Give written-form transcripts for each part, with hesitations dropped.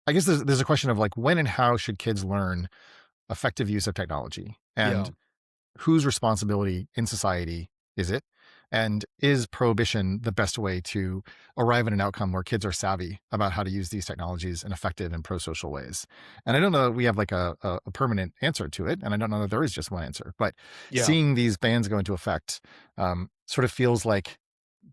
I guess there's a question of like, when and how should kids learn effective use of technology, Yeah. and whose responsibility in society is it? And is prohibition the best way to arrive at an outcome where kids are savvy about how to use these technologies in effective and pro-social ways? And I don't know that we have like a permanent answer to it. And I don't know that there is just one answer, but Yeah. seeing these bans go into effect sort of feels like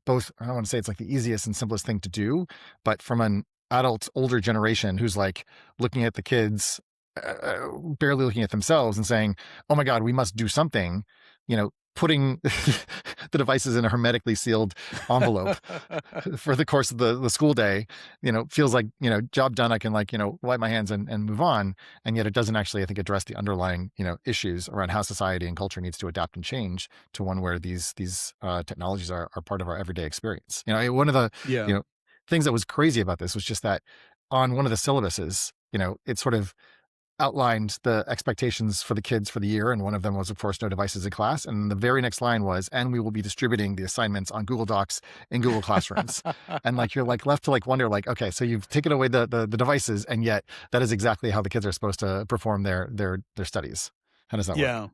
both, I don't want to say it's like the easiest and simplest thing to do, but from an adult, older generation who's like looking at the kids, barely looking at themselves and saying, oh my God, we must do something, putting the devices in a hermetically sealed envelope for the course of the school day, feels like, job done. I can like, wipe my hands and move on. And yet it doesn't actually, I think, address the underlying, issues around how society and culture needs to adapt and change to one where these technologies are part of our everyday experience. One of the, Yeah. things that was crazy about this was just that on one of the syllabuses, it sort of outlined the expectations for the kids for the year. And one of them was, of course, no devices in class. And the very next line was, and we will be distributing the assignments on Google Docs in Google Classrooms. And like, you're like left to like wonder, like, okay, so you've taken away the devices, and yet that is exactly how the kids are supposed to perform their studies. How does that work? Yeah.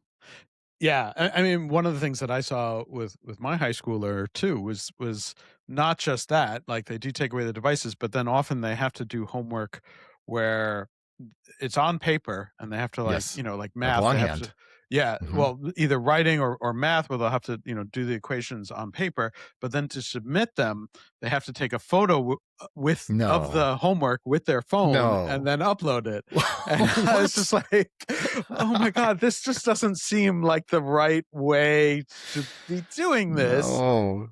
Yeah. I mean, one of the things that I saw with my high schooler too was not just that, like they do take away the devices, but then often they have to do homework where it's on paper and they have to like, Yes. like Like math, they have to, longhand. yeah, Hmm. well, either writing or math where they'll have to, do the equations on paper, but then to submit them, they have to take a photo of No, the homework with their phone and no. then upload it. And I was What? just like, oh my God, this just doesn't seem like the right way to be doing this. No.